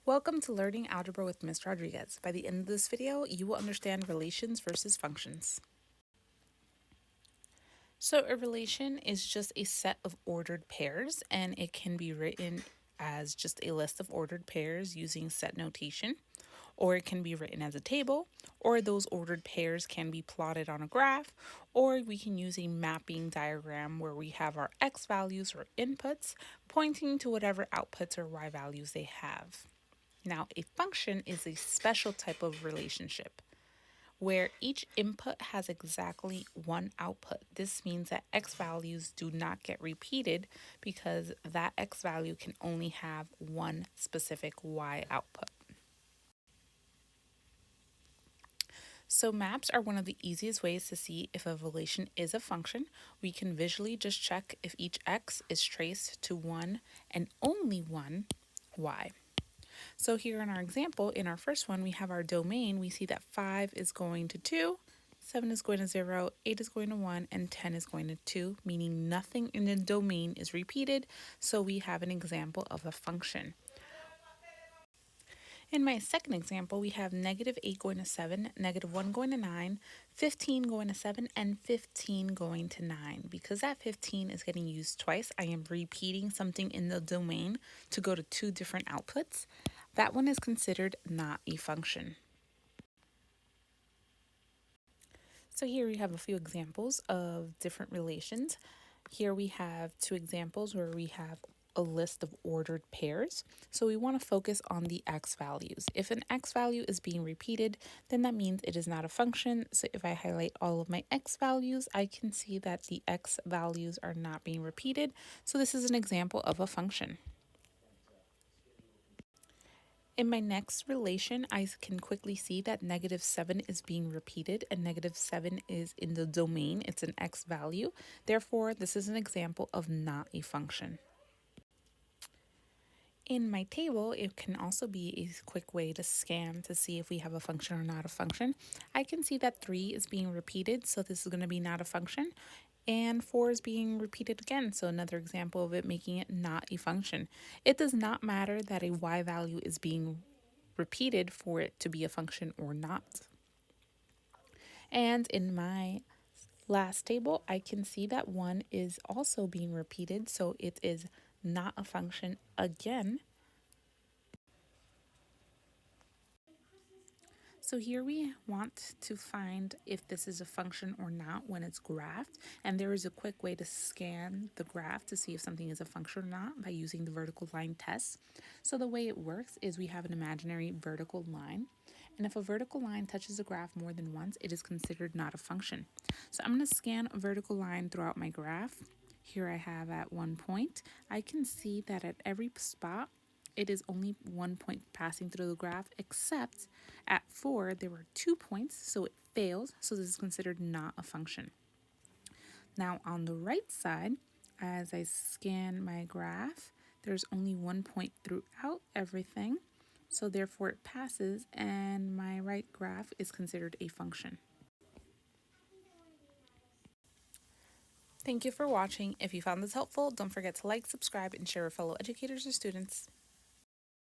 Welcome to Learning Algebra with Ms. Rodriguez. By the end of this video, you will understand relations versus functions. So a relation is just a set of ordered pairs, and it can be written as just a list of ordered pairs using set notation, or it can be written as a table, or those ordered pairs can be plotted on a graph, or we can use a mapping diagram where we have our x values or inputs pointing to whatever outputs or y values they have. Now, a function is a special type of relationship where each input has exactly one output. This means that x values do not get repeated because that x value can only have one specific y output. So maps are one of the easiest ways to see if a relation is a function. We can visually just check if each x is traced to one and only one y. So here in our example, in our first one, we have our domain. We see that 5 is going to 2, 7 is going to 0, 8 is going to 1, and 10 is going to 2, meaning nothing in the domain is repeated. So we have an example of a function. In my second example, we have -8 going to 7, -1 going to 9, 15 going to 7, and 15 going to 9. Because that 15 is getting used twice, I am repeating something in the domain to go to two different outputs. That one is considered not a function. So here we have a few examples of different relations. Here we have two examples where we have a list of ordered pairs. So we want to focus on the x values. If an x value is being repeated, then that means it is not a function. So if I highlight all of my x values, I can see that the x values are not being repeated. So this is an example of a function. In my next relation, I can quickly see that -7 is being repeated and -7 is in the domain. It's an x value. Therefore, this is an example of not a function. In my table, it can also be a quick way to scan to see if we have a function or not a function. I can see that 3 is being repeated, so this is going to be not a function. And 4 is being repeated again, so another example of it making it not a function. It does not matter that a y value is being repeated for it to be a function or not. And in my last table, I can see that 1 is also being repeated, so it is not a function again. So here we want to find if this is a function or not when it's graphed, and there is a quick way to scan the graph to see if something is a function or not by using the vertical line test. So the way it works is we have an imaginary vertical line, and if a vertical line touches the graph more than once, it is considered not a function. So I'm going to scan a vertical line throughout my graph. Here I have at one point, I can see that at every spot, it is only 1 point passing through the graph, except at 4, there were 2 points, so it fails, so this is considered not a function. Now on the right side, as I scan my graph, there's only 1 point throughout everything, so therefore it passes, and my right graph is considered a function. Thank you for watching. If you found this helpful, don't forget to like, subscribe, and share with fellow educators or students.